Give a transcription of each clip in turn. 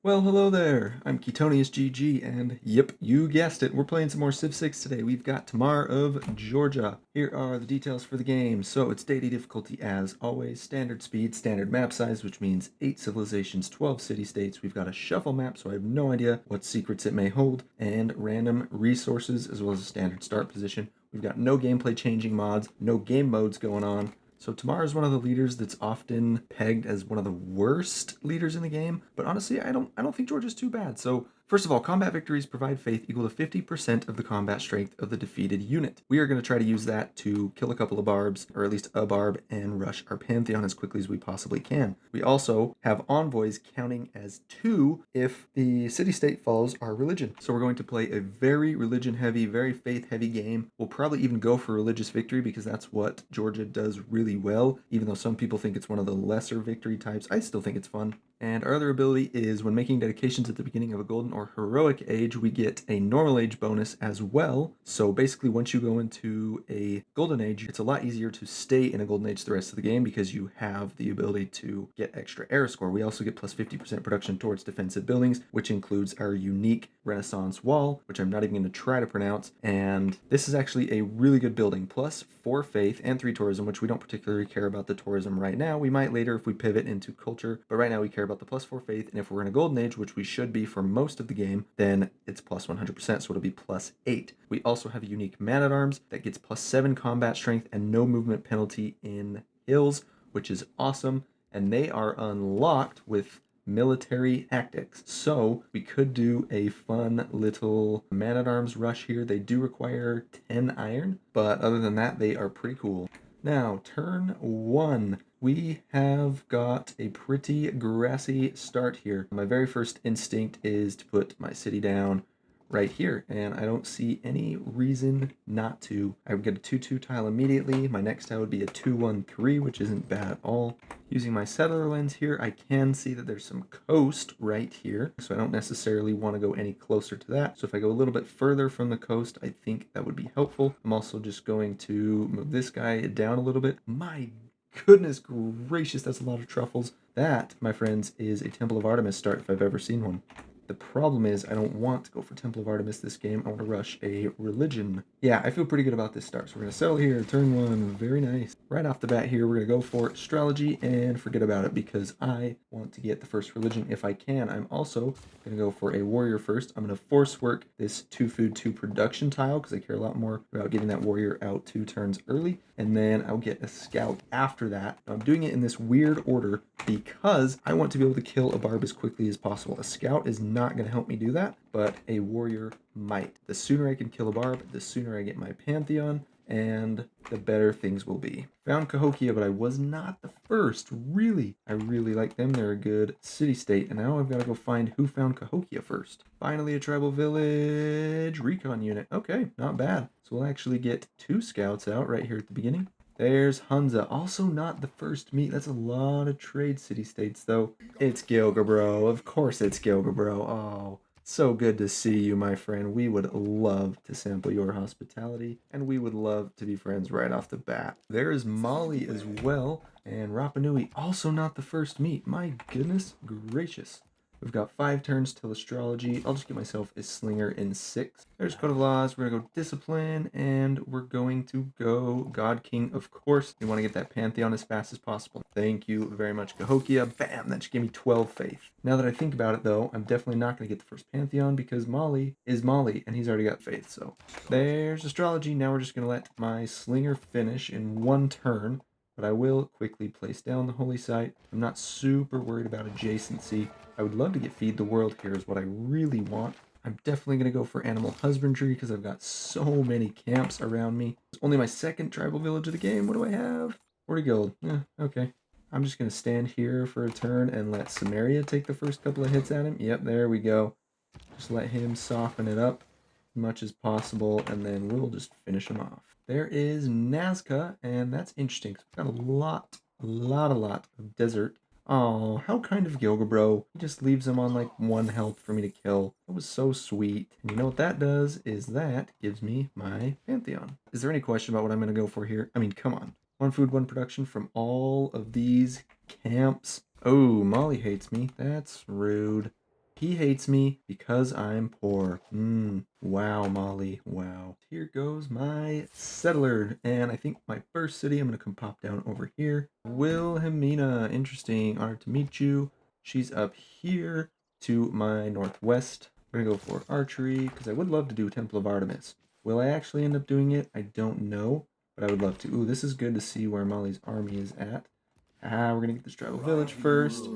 Well, hello there. I'm Ketonius GG, and yep, you guessed it. We're playing some more Civ 6 today. We've got Tamar of Georgia. Here are the details for the game. So it's Deity difficulty as always, standard speed, standard map size, which means 8 civilizations, 12 city-states. We've got a shuffle map, so I have no idea what secrets it may hold, and random resources, as well as a standard start position. We've got no gameplay changing mods, no game modes going on. So Tamar is one of the leaders that's often pegged as one of the worst leaders in the game, but honestly, I don't think Georgia's too bad. So first of all, combat victories provide faith equal to 50% of the combat strength of the defeated unit. We are going to try to use that to kill a couple of barbs, or at least a barb, and rush our pantheon as quickly as we possibly can. We also have envoys counting as 2 if the city-state follows our religion. So we're going to play a very religion-heavy, very faith-heavy game. We'll probably even go for religious victory because that's what Georgia does really well, even though some people think it's one of the lesser victory types. I still think it's fun. And our other ability is when making dedications at the beginning of a golden or heroic age, we get a normal age bonus as well. So basically, once you go into a golden age, it's a lot easier to stay in a golden age the rest of the game because you have the ability to get extra era score. We also get plus 50% production towards defensive buildings, which includes our unique Renaissance wall, which I'm not even going to try to pronounce. And this is actually a really good building, plus 4 faith and 3 tourism, which we don't particularly care about the tourism right now. We might later if we pivot into culture, but right now we care about the plus 4 faith, and if we're in a golden age, which we should be for most of the game, then it's plus 100%, so it'll be plus 8. We also have a unique man-at-arms that gets plus 7 combat strength and no movement penalty in hills, which is awesome, and they are unlocked with military tactics. So we could do a fun little man-at-arms rush here. They do require 10 iron, but other than that, they are pretty cool. Now, turn 1. We have got a pretty grassy start here. My very first instinct is to put my city down right here, and I don't see any reason not to. I would get a 2-2 tile immediately. My next tile would be a 2-1-3, which isn't bad at all. Using my settler lens here, I can see that there's some coast right here, so I don't necessarily want to go any closer to that. So if I go a little bit further from the coast, I think that would be helpful. I'm also just going to move this guy down a little bit. My goodness gracious, that's a lot of truffles. That, my friends, is a Temple of Artemis start if I've ever seen one. The problem is I don't want to go for Temple of Artemis this game. I want to rush a religion. Yeah, I feel pretty good about this start. So we're going to settle here, turn 1. Very nice. Right off the bat here, we're going to go for astrology and forget about it because I want to get the first religion if I can. I'm also going to go for a warrior first. I'm going to force work this 2 food, 2 production tile because I care a lot more about getting that warrior out 2 turns early. And then I'll get a scout after that. I'm doing it in this weird order because I want to be able to kill a barb as quickly as possible. A scout is not going to help me do that, but a warrior might. The sooner I can kill a barb, the sooner I get my pantheon, and the better things will be. Found Cahokia, but I was not the first, really. I really like them. They're a good city-state, and now I've got to go find who found Cahokia first. Finally, a tribal village recon unit. Okay, not bad. So we'll actually get 2 scouts out right here at the beginning. There's Hunza, also not the first meet. That's a lot of trade city-states, though. It's Gilga, bro. Of course it's Gilga, bro. Oh, so good to see you, my friend. We would love to sample your hospitality, and we would love to be friends right off the bat. There's Molly as well, and Rapa Nui, also not the first meet. My goodness gracious. We've got 5 turns till astrology. I'll just get myself a slinger in 6. There's Code of Laws. We're going to go discipline, and we're going to go God King, of course. We want to get that pantheon as fast as possible. Thank you very much, Cahokia. Bam! That just gave me 12 faith. Now that I think about it, though, I'm definitely not going to get the first pantheon because Molly is Molly, and he's already got faith. So there's astrology. Now we're just going to let my slinger finish in 1 turn. But I will quickly place down the holy site. I'm not super worried about adjacency. I would love to get feed the world here is what I really want. I'm definitely going to go for animal husbandry because I've got so many camps around me. It's only my 2nd tribal village of the game. What do I have? 40 gold. Okay. I'm just going to stand here for a turn and let Samaria take the first couple of hits at him. Yep, there we go. Just let him soften it up as much as possible, and then we'll just finish him off. There is Nazca, and that's interesting because we've got a lot of desert. Oh, how kind of Gilga, bro. He just leaves him on like 1 health for me to kill. That was so sweet. And you know what that does is that gives me my pantheon. Is there any question about what I'm going to go for here? I mean, come on. 1 food, 1 production from all of these camps. Oh, Molly hates me. That's rude. He hates me because I'm poor. Wow, Molly. Wow. Here goes my settler. And I think my first city, I'm going to come pop down over here. Wilhelmina. Interesting. Honored to meet you. She's up here to my northwest. We're going to go for archery because I would love to do Temple of Artemis. Will I actually end up doing it? I don't know, but I would love to. Ooh, this is good to see where Molly's army is at. We're going to get this tribal village first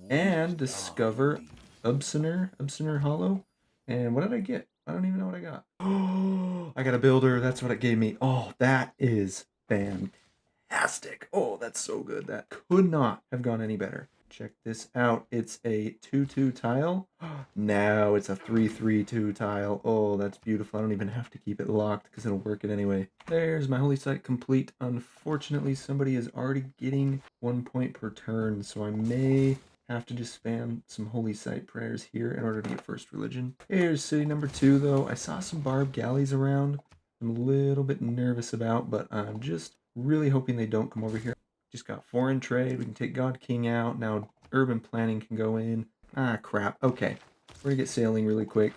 and discover Ubsiner Hollow. And what did I get? I don't even know what I got. Oh, I got a builder. That's what it gave me. Oh, that is fantastic. Oh, that's so good. That could not have gone any better. Check this out. It's a 2-2 tile. Now it's a 3-3-2 tile. Oh, that's beautiful. I don't even have to keep it locked because it'll work it anyway. There's my holy site complete. Unfortunately, somebody is already getting 1 point per turn, so I may have to just spam some holy site prayers here in order to get first religion. Here's city number 2, though. I saw some barbed galleys around. I'm a little bit nervous about, but I'm just really hoping they don't come over here. Just got foreign trade. We can take God King out. Now urban planning can go in. Ah, crap. Okay. We're going to get sailing really quick.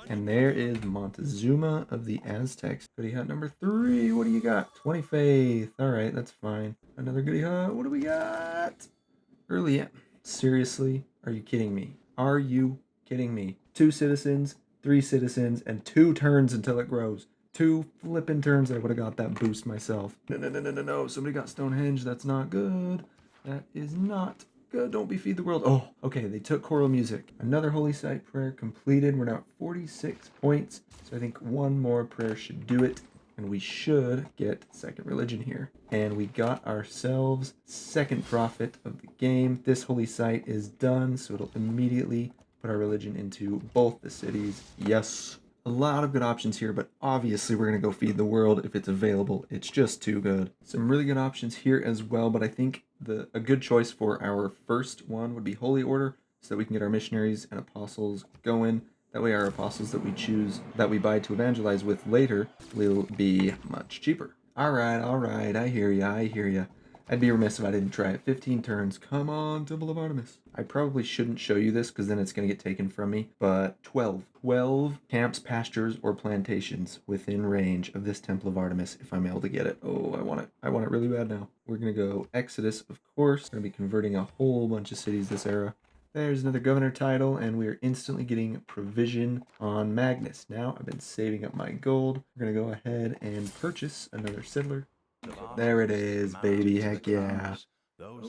And there is Montezuma of the Aztecs. Goody hut number 3. What do you got? 20 faith. All right, that's fine. Another goody hut. What do we got? Early. Seriously? Are you kidding me? Are you kidding me? 2 citizens, 3 citizens, and 2 turns until it grows. 2 flippin' turns. I would have got that boost myself. No. Somebody got Stonehenge. That's not good. That is not good. Don't be feed the world. Oh, okay. They took choral music. Another holy site prayer completed. We're now at 46 points. So I think one more prayer should do it. And we should get second religion here. And we got ourselves second prophet of the game. This holy site is done, so it'll immediately put our religion into both the cities. Yes. A lot of good options here, but obviously we're going to go feed the world if it's available. It's just too good. Some really good options here as well, but I think a good choice for our first one would be Holy Order, so that we can get our missionaries and apostles going. That way our apostles that we choose, that we buy to evangelize with later, will be much cheaper. All right, I hear ya. I'd be remiss if I didn't try it. 15 turns. Come on, Temple of Artemis. I probably shouldn't show you this because then it's going to get taken from me, but 12 camps, pastures, or plantations within range of this Temple of Artemis if I'm able to get it. Oh, I want it really bad now. We're going to go Exodus, of course. We're going to be converting a whole bunch of cities this era. There's another governor title, and we are instantly getting provision on Magnus. Now, I've been saving up my gold. We're going to go ahead and purchase another settler. There it is, baby. Heck yeah.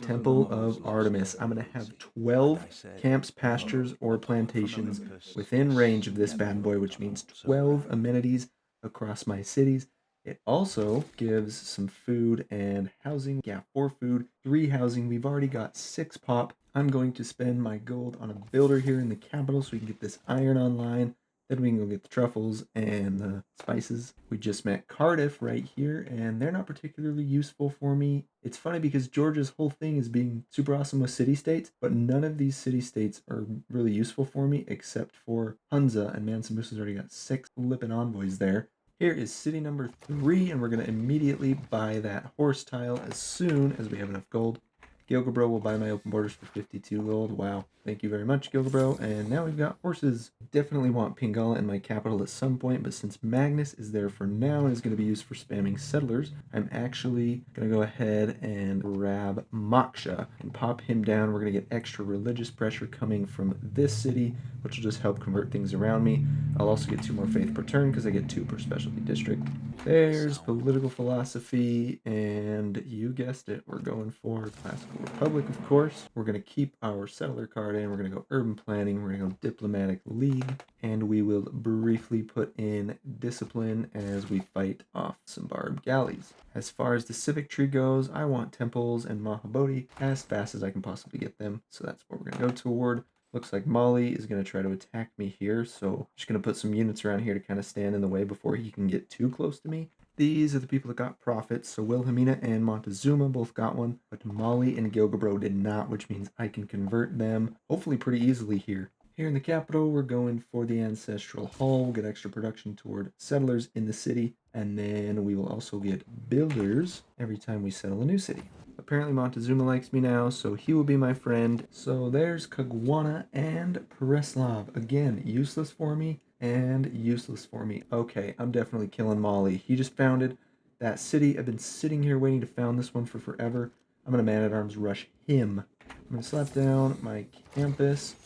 Temple of Artemis. I'm going to have 12 camps, pastures, or plantations within range of this bad boy, which means 12 amenities across my cities. It also gives some food and housing. Yeah, 4 food, 3 housing. We've already got 6 pop. I'm going to spend my gold on a builder here in the capital so we can get this iron online. Then we can go get the truffles and the spices. We just met Cardiff right here, and they're not particularly useful for me. It's funny because Georgia's whole thing is being super awesome with city-states, but none of these city-states are really useful for me except for Hunza, and Mansa Musa's already got 6 flippin' envoys there. Here is city number 3, and we're going to immediately buy that horse tile as soon as we have enough gold. Gilgabro will buy my open borders for 52 gold. Wow. Thank you very much, Gilgabro. And now we've got horses. Definitely want Pingala in my capital at some point, but since Magnus is there for now and is going to be used for spamming settlers, I'm actually going to go ahead and grab Moksha and pop him down. We're going to get extra religious pressure coming from this city, which will just help convert things around me. I'll also get 2 more faith per turn because I get 2 per specialty district. There's political philosophy, and you guessed it, we're going for classical republic, of course. We're going to keep our settler card in, we're going to go urban planning, we're going to go diplomatic league, and we will briefly put in discipline as we fight off some barbed galleys. As far as the civic tree goes, I want temples and Mahabodhi as fast as I can possibly get them, so that's what we're going to go toward. Looks like Molly is going to try to attack me here, so I'm just going to put some units around here to kind of stand in the way before he can get too close to me. These are the people that got prophets, so Wilhelmina and Montezuma both got one, but Molly and Gilgabro did not, which means I can convert them hopefully pretty easily here. Here in the capital, we're going for the Ancestral Hall. We'll get extra production toward settlers in the city, and then we will also get builders every time we settle a new city. But apparently Montezuma likes me now, so he will be my friend. So there's Kagwana and Preslav. Again, useless for me and useless for me. Okay, I'm definitely killing Molly. He just founded that city. I've been sitting here waiting to found this one for forever. I'm going to man-at-arms rush him. I'm going to slap down my campus.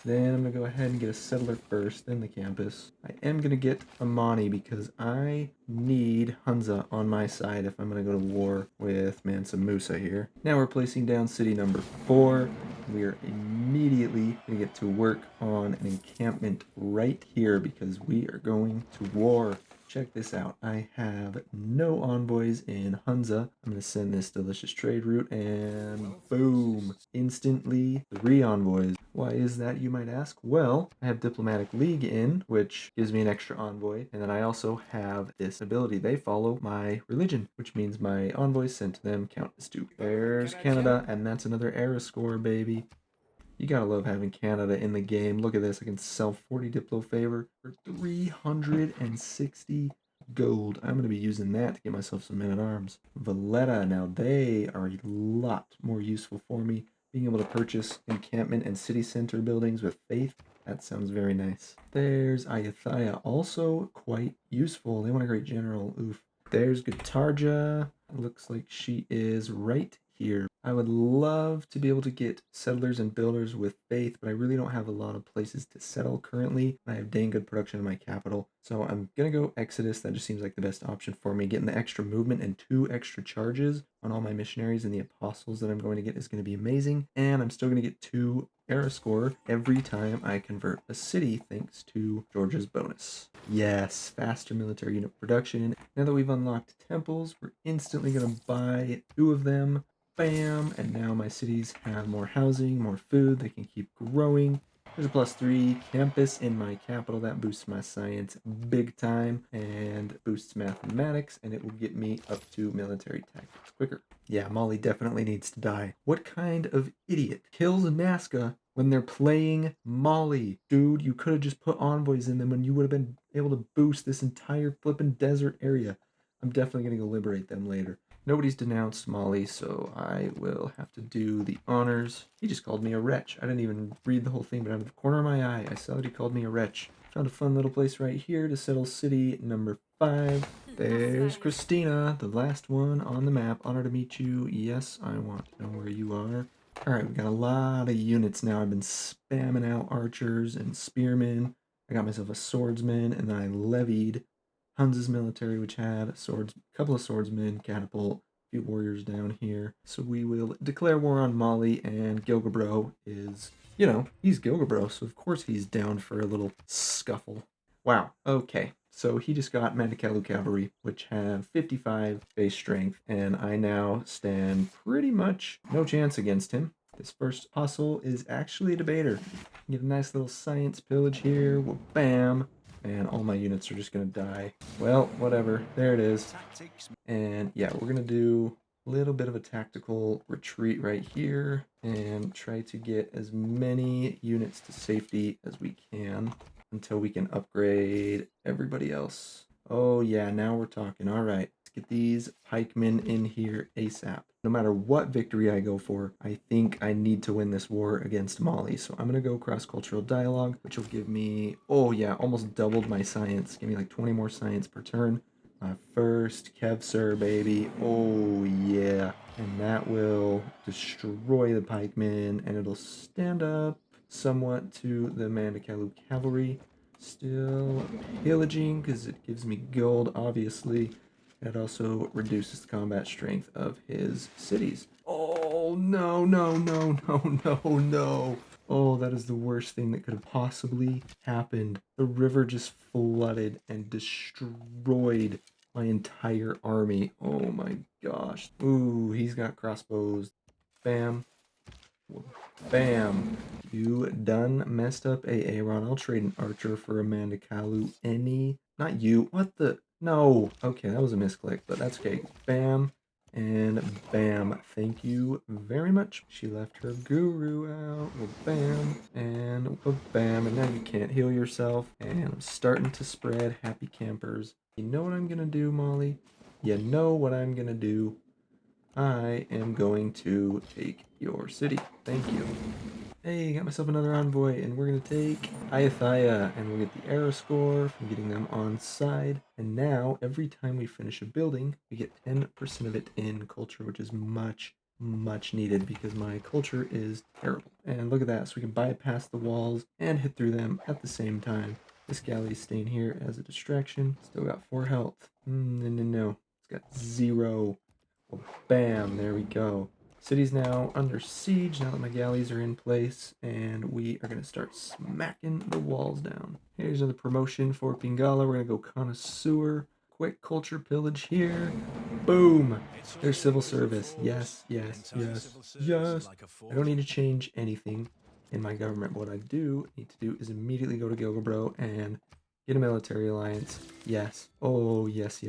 Then I'm going to go ahead and get a settler first, then the campus. I am going to get Amani because I need Hunza on my side if I'm going to go to war with Mansa Musa here. Now we're placing down city number 4. We are immediately going to get to work on an encampment right here because we are going to war. Check this out. I have no envoys in Hunza. I'm going to send this delicious trade route and boom, instantly 3 envoys. Why is that, you might ask? Well, I have Diplomatic League in, which gives me an extra envoy, and then I also have this ability. They follow my religion, which means my envoys sent to them count as 2. There's Canada, and that's another era score, baby. You gotta love having Canada in the game. Look at this. I can sell 40 Diplo favor for 360 gold. I'm gonna be using that to get myself some men-at-arms. Valletta, now they are a lot more useful for me. Being able to purchase encampment and city center buildings with faith, that sounds very nice. There's Ayathaya, also quite useful. They want a great general. Oof. There's Guitarja. Looks like she is right here. I would love to be able to get settlers and builders with faith, but I really don't have a lot of places to settle currently. I have dang good production in my capital. So I'm going to go Exodus. That just seems like the best option for me. Getting the extra movement and 2 extra charges on all my missionaries and the apostles that I'm going to get is going to be amazing. And I'm still going to get 2 era score every time I convert a city thanks to Georgia's bonus. Yes, faster military unit production. Now that we've unlocked temples, we're instantly going to buy 2 of them. Bam! And now my cities have more housing, more food, they can keep growing. There's a +3 campus in my capital. That boosts my science big time and boosts mathematics, and it will get me up to military tactics quicker. Yeah, Molly definitely needs to die. What kind of idiot kills Nazca when they're playing Molly? Dude, you could have just put envoys in them and you would have been able to boost this entire flippin' desert area. I'm definitely going to go liberate them later. Nobody's denounced Molly, so I will have to do the honors. He just called me a wretch. I didn't even read the whole thing, but out of the corner of my eye, I saw that he called me a wretch. Found a fun little place right here to settle city number 5. There's Christina, the last one on the map. Honor to meet you. Yes, I want to know where you are. Alright, we got a lot of units now. I've been spamming out archers and spearmen. I got myself a swordsman, and then I levied Hunza's military, which had a couple of swordsmen, catapult, a few warriors down here. So we will declare war on Molly, and Gilgabro is, he's Gilgabro, so of course he's down for a little scuffle. Wow, okay. So he just got Mandakalu Cavalry, which have 55 base strength, and I now stand pretty much no chance against him. This first hustle is actually a debater. Get a nice little science pillage here. Well, bam. And all my units are just going to die. Well, whatever. There it is. And yeah, we're going to do a little bit of a tactical retreat right here and try to get as many units to safety as we can until we can upgrade everybody else. Oh yeah, now we're talking. All right, let's get these pikemen in here ASAP. No matter what victory I go for, I think I need to win this war against Mali. So I'm going to go cross-cultural dialogue, which will give me, oh yeah, almost doubled my science. Give me like 20 more science per turn. My first Kevsur, baby. Oh yeah. And that will destroy the pikemen, and it'll stand up somewhat to the Mandakalu cavalry. Still pillaging because it gives me gold, obviously. It also reduces the combat strength of his cities. Oh, no, no, no, no, no, no. Oh, that is the worst thing that could have possibly happened. The river just flooded and destroyed my entire army. Oh my gosh. Ooh, he's got crossbows. Bam. Bam. You done messed up a Aaron. I'll trade an archer for a Mandakalu. Not you. What the? No. Okay, that was a misclick, but that's okay. Bam. And bam. Thank you very much. She left her guru out. Well, bam. And well, bam. And now you can't heal yourself. And I'm starting to spread happy campers. You know what I'm going to do, Molly? You know what I'm going to do? I am going to take your city. Thank you. Hey, got myself another envoy, and we're going to take Iathia, and we'll get the arrow score from getting them on side. And now, every time we finish a building, we get 10% of it in culture, which is much needed because my culture is terrible. And look at that, so we can bypass the walls and hit through them at the same time. This galley's staying here as a distraction. Still got 4 health. No. It's got 0. Well, bam, there we go. City's now under siege now that my galleys are in place, and we are going to start smacking the walls down. Here's another promotion for Pingala. We're going to go connoisseur. Quick culture pillage here. Boom. There's civil service. Yes. I don't need to change anything in my government. What I do need to do is immediately go to Gilgabro and get a military alliance. Yes. Oh, yes.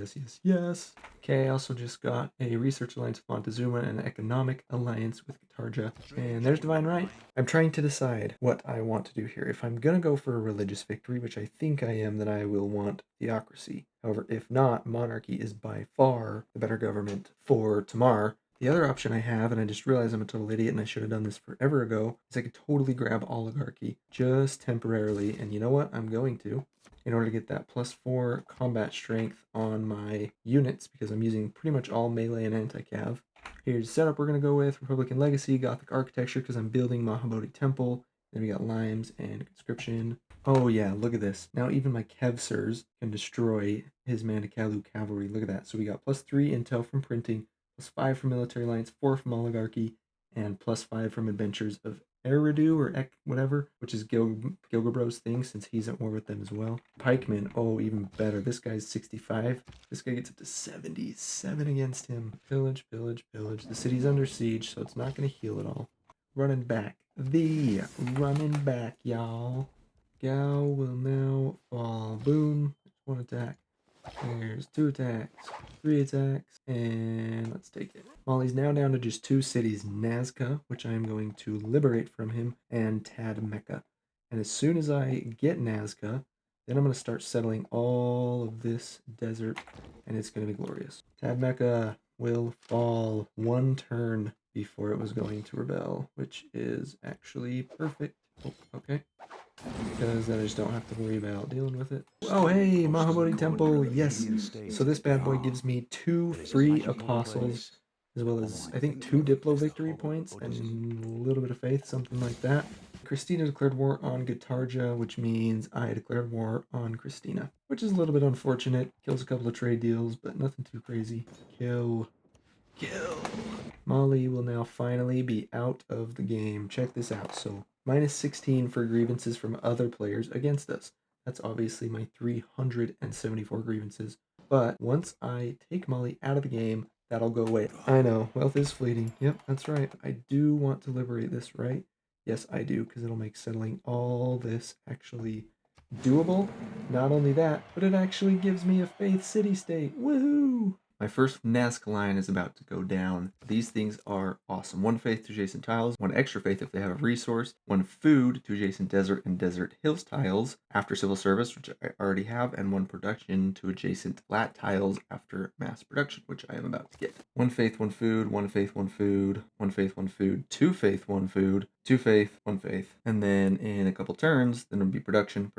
Okay, I also just got a research alliance with Montezuma and an economic alliance with Katarja. And there's Divine Right. I'm trying to decide what I want to do here. If I'm going to go for a religious victory, which I think I am, then I will want theocracy. However, if not, monarchy is by far the better government for Tamar. The other option I have, and I just realized I'm a total idiot and I should have done this forever ago, is I could totally grab oligarchy just temporarily. And you know what? I'm going to, in order to get that +4 combat strength on my units, because I'm using pretty much all melee and anti-cav. Here's the setup we're going to go with: Republican Legacy, Gothic Architecture, because I'm building Mahabodhi Temple. Then we got Limes and Conscription. Oh yeah, look at this. Now even my Kevsirs can destroy his Mandakalu cavalry. Look at that. So we got +3 intel from printing, +5 from military alliance, 4 from oligarchy, and +5 from adventures of Eridu or whatever, which is Gilgabro's thing since he's at war with them as well. Pikemen, oh, even better. This guy's 65. This guy gets up to 77 against him. Pillage. The city's under siege, so it's not going to heal at all. Running back, y'all. Gao will now fall. Boom. 1 attack. There's 2 attacks, 3 attacks, and let's take it. Mali's now down to just 2 cities, Nazca, which I am going to liberate from him, and Tadmeka. And as soon as I get Nazca, then I'm going to start settling all of this desert, and it's going to be glorious. Tadmeka will fall 1 turn before it was going to rebel, which is actually perfect. Oh, okay. Because then I just don't have to worry about dealing with it. Oh, hey, Mahabodhi Temple, yes. So this bad boy gives me 2 free apostles, as well as, I think, 2 Diplo victory points, and a little bit of faith, something like that. Christina declared war on Gatarja, which means I declared war on Christina, which is a little bit unfortunate. Kills a couple of trade deals, but nothing too crazy. Kill. Mali will now finally be out of the game. Check this out. So -16 for grievances from other players against us. That's obviously my 374 grievances. But once I take Mali out of the game, that'll go away. I know, wealth is fleeting. Yep, that's right. I do want to liberate this, right? Yes, I do, because it'll make settling all this actually doable. Not only that, but it actually gives me a faith city-state. Woohoo! My first Nazca line is about to go down. These things are awesome. 1 faith to adjacent tiles, 1 extra faith if they have a resource, 1 food to adjacent desert and desert hills tiles after civil service, which I already have, and 1 production to adjacent flat tiles after mass production, which I am about to get. 1 faith, 1 food, 1 faith, 1 food, 1 faith, 1 food, 2 faith, 1 food, 2 faith, 1 faith. And then in a couple turns, then it'll be production.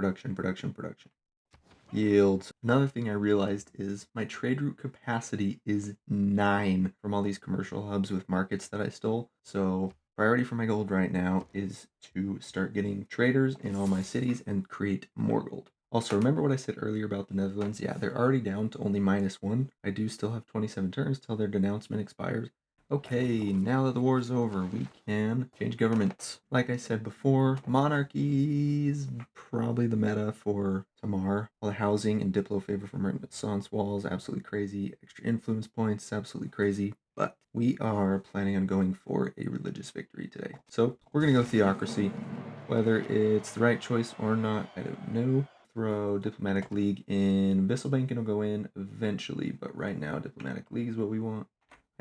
Yields. Another thing I realized is my trade route capacity is 9 from all these commercial hubs with markets that I stole. So priority for my gold right now is to start getting traders in all my cities and create more gold. Also, remember what I said earlier about the Netherlands? Yeah, they're already down to only -1. I do still have 27 turns till their denouncement expires. Okay, now that the war is over, we can change governments. Like I said before, monarchy is probably the meta for Tamar. All the housing and Diplo favor from Renaissance walls, absolutely crazy. Extra influence points, absolutely crazy. But we are planning on going for a religious victory today. So we're going to go theocracy. Whether it's the right choice or not, I don't know. Throw Diplomatic League in. Bisselbanken will go in eventually, but right now Diplomatic League is what we want.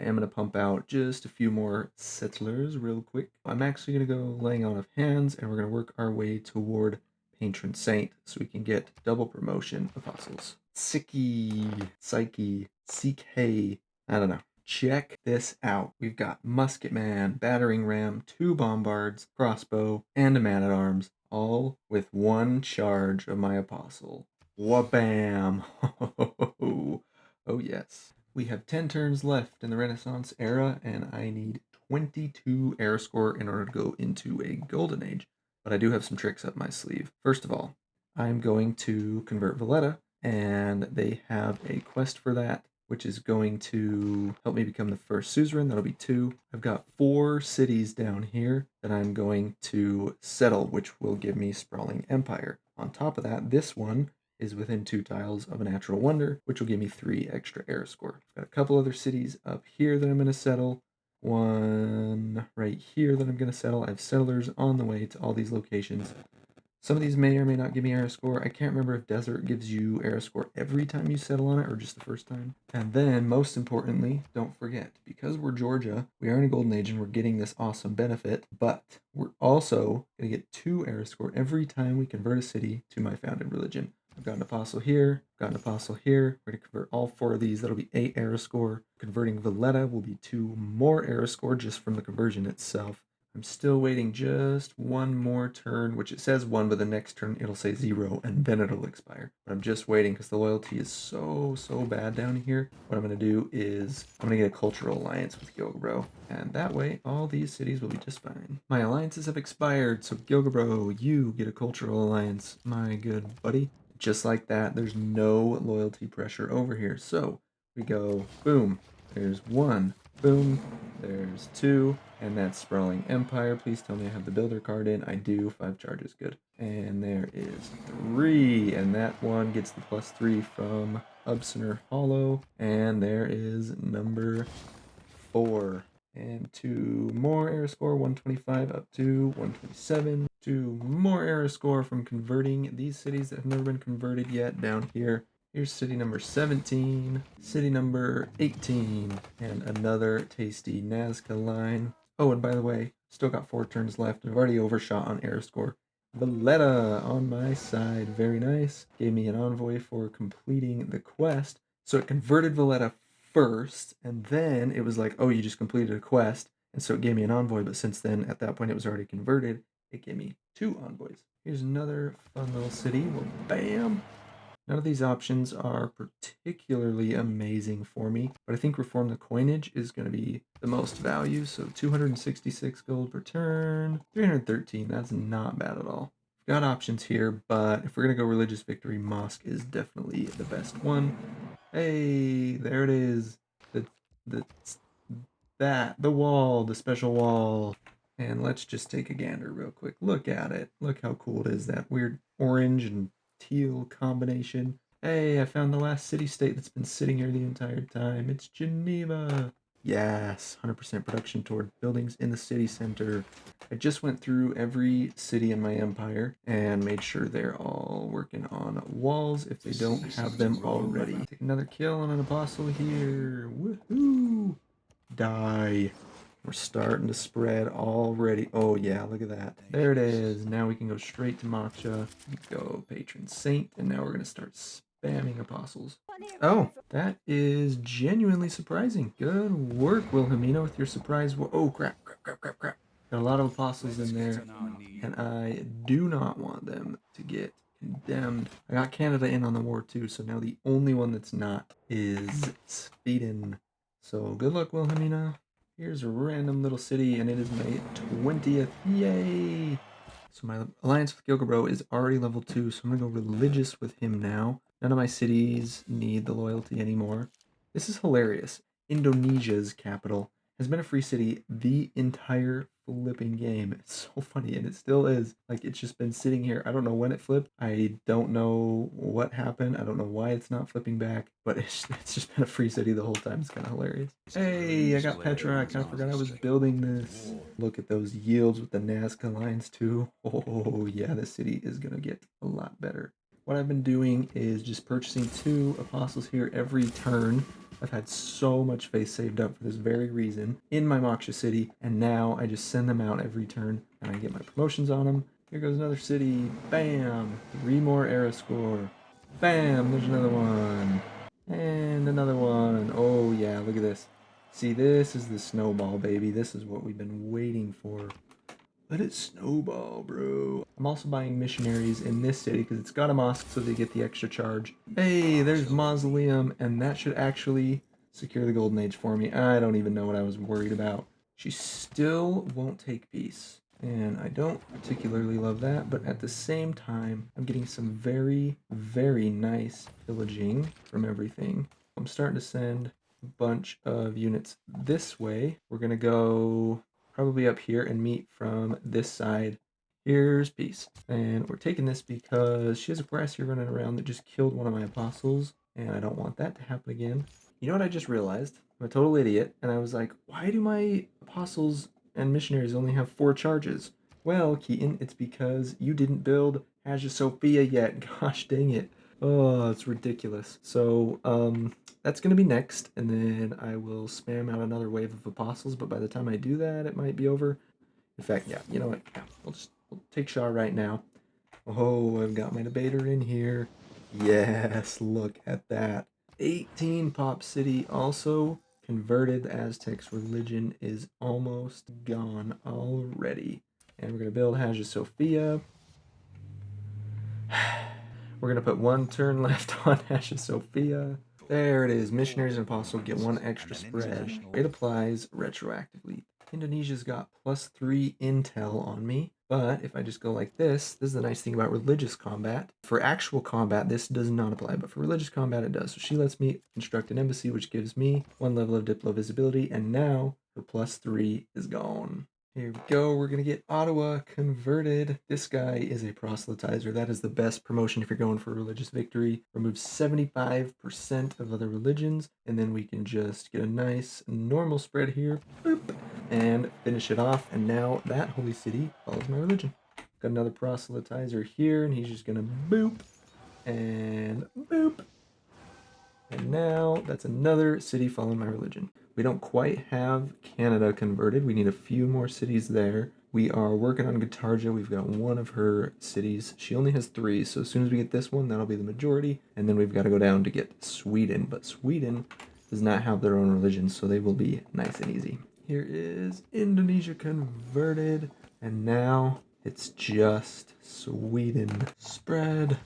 I am going to pump out just a few more settlers real quick. I'm actually going to go laying on of hands, and we're going to work our way toward Patron Saint so we can get double promotion apostles. Tsikhe, tsikhe, I don't know. check this out. We've got musketman, battering ram, 2 bombards, crossbow, and a man-at-arms, all with 1 charge of my apostle. Wha-bam! Oh yes. We have 10 turns left in the Renaissance era, and I need 22 air score in order to go into a golden age. But I do have some tricks up my sleeve. First of all, I'm going to convert Valletta, and they have a quest for that, which is going to help me become the first suzerain. That'll be 2. I've got 4 cities down here that I'm going to settle, which will give me Sprawling Empire. On top of that, this one is within 2 tiles of a natural wonder, which will give me 3 extra air score. I've got a couple other cities up here that I'm going to settle. One right here that I'm going to settle. I have settlers on the way to all these locations. Some of these may or may not give me air score. I can't remember if desert gives you air score every time you settle on it or just the first time. And then, most importantly, don't forget, because we're Georgia, we are in a golden age and we're getting this awesome benefit, but we're also going to get 2 air score every time we convert a city to my founded religion. I've got an apostle here, got an apostle here. We're going to convert all 4 of these. That'll be 8 air score. Converting Valletta will be 2 more air score just from the conversion itself. I'm still waiting just 1 more turn, which it says 1, but the next turn it'll say 0, and then it'll expire. But I'm just waiting because the loyalty is so bad down here. What I'm going to do is I'm going to get a cultural alliance with Gilgabro, and that way all these cities will be just fine. My alliances have expired, so Gilgabro, you get a cultural alliance, my good buddy. Just like that, there's no loyalty pressure over here. So we go, boom, there's 1, boom, there's 2, and that's Sprawling Empire. Please tell me I have the builder card in. I do. 5 charges, good. And there is 3, and that one gets the +3 from Ubsoner Hollow. And there is number 4. And 2 more air score, 125 up to 127. 2 more air score from converting these cities that have never been converted yet down here. Here's city number 17, city number 18, and another tasty Nazca line. Oh, and by the way, still got 4 turns left. I've already overshot on air score. Valletta on my side, very nice. Gave me an envoy for completing the quest. So it converted Valletta first, and then it was like, oh, you just completed a quest, and so it gave me an envoy, but since then, at that point, it was already converted, it gave me 2 envoys. Here's another fun little city. Well, bam! None of these options are particularly amazing for me, but I think Reform the Coinage is going to be the most value, so 266 gold per turn, 313, that's not bad at all. We've got options here, but if we're going to go Religious Victory, Mosque is definitely the best one. Hey, there it is. The wall, the special wall. And let's just take a gander real quick. Look at it. Look how cool it is, that weird orange and teal combination. Hey, I found the last city-state that's been sitting here the entire time. It's Geneva. Yes, 100% production toward buildings in the city center. I just went through every city in my empire and made sure they're all working on walls if they don't have them already. Take another kill on an apostle here. Woohoo! Die. We're starting to spread already. Oh yeah, look at that. There it is. Now we can go straight to Moksha. Go patron saint, and now we're going to start spamming apostles. Oh, that is genuinely surprising. Good work, Wilhelmina, with your surprise. Oh, crap. Got a lot of apostles in there, and I do not want them to get condemned. I got Canada in on the war too, so now the only one that's not is Sweden. So good luck, Wilhelmina. Here's a random little city, and it is my 20th. Yay! So my alliance with Gilgabro is already level 2, so I'm going to go religious with him now. None of my cities need the loyalty anymore. This is hilarious. Indonesia's capital has been a free city the entire flipping game. It's so funny, and it still is. Like, it's just been sitting here. I don't know when it flipped. I don't know what happened. I don't know why it's not flipping back, but it's just been a free city the whole time. It's kind of hilarious. Hey, I got Petra. I kind of forgot I was building this. Look at those yields with the Nazca lines, too. Oh, yeah, this city is going to get a lot better. What I've been doing is just purchasing 2 apostles here every turn. I've had so much faith saved up for this very reason in my Moksha city, and now I just send them out every turn, and I get my promotions on them. Here goes another city. Bam! 3 more era score. Bam! There's another one. And another one. Oh yeah, look at this. See, this is the snowball, baby. This is what we've been waiting for. Let it snowball, bro. I'm also buying missionaries in this city because it's got a mosque, so they get the extra charge. Hey, there's mausoleum, and that should actually secure the golden age for me. I don't even know what I was worried about. She still won't take peace, and I don't particularly love that, but at the same time, I'm getting some very, very nice pillaging from everything. I'm starting to send a bunch of units this way. We're gonna go probably up here and meet from this side. Here's peace. And we're taking this because she has a grassier running around that just killed one of my apostles, and I don't want that to happen again. You know what I just realized? I'm a total idiot, and I was like, why do my apostles and missionaries only have 4 charges? Well, Keaton, it's because you didn't build Hagia Sophia yet. Gosh dang it. Oh, it's ridiculous. So, that's going to be next, and then I will spam out another wave of apostles, but by the time I do that, it might be over. In fact, yeah, you know what? Yeah, we'll take Shaw right now. Oh, I've got my debater in here. Yes, look at that. 18 Pop City also converted. The Aztecs' religion is almost gone already. And we're going to build Hagia Sophia. We're going to put 1 turn left on Hagia Sophia. There it is. Missionaries and Apostles get 1 extra spread. It applies retroactively. Indonesia's got +3 intel on me, but if I just go like this is the nice thing about religious combat. For actual combat, this does not apply, but for religious combat, it does. So she lets me construct an embassy, which gives me 1 level of Diplo visibility, and now her +3 is gone. Here we go. We're going to get Ottawa converted. This guy is a proselytizer. That is the best promotion if you're going for religious victory. Removes 75% of other religions, and then we can just get a nice normal spread here. Boop, and finish it off. And now that holy city follows my religion. Got another proselytizer here, and he's just going to boop and boop. And now that's another city following my religion. We don't quite have Canada converted. We need a few more cities there. We are working on Guitarja. We've got 1 of her cities. She only has 3, so as soon as we get this one, that'll be the majority. And then we've got to go down to get Sweden. But Sweden does not have their own religion, so they will be nice and easy. Here is Indonesia converted. And now it's just Sweden. Spread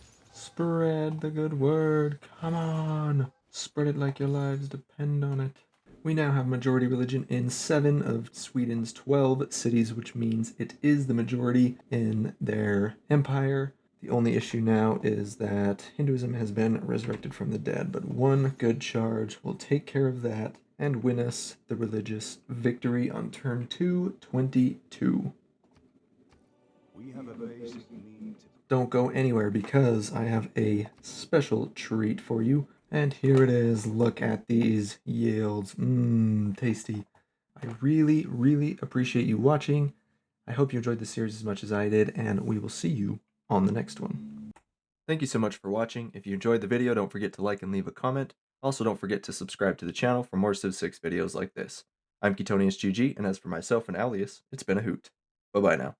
the good word. Come on. Spread it like your lives depend on it. We now have majority religion in 7 of Sweden's 12 cities, which means it is the majority in their empire. The only issue now is that Hinduism has been resurrected from the dead, but 1 good charge will take care of that and win us the religious victory on turn 222. We have a basic need. Don't go anywhere because I have a special treat for you. And here it is. Look at these yields. Tasty. I really, really appreciate you watching. I hope you enjoyed the series as much as I did, and we will see you on the next one. Thank you so much for watching. If you enjoyed the video, don't forget to like and leave a comment. Also, don't forget to subscribe to the channel for more Civ 6 videos like this. I'm Ketonius GG, and as for myself and Alias, it's been a hoot. Bye-bye now.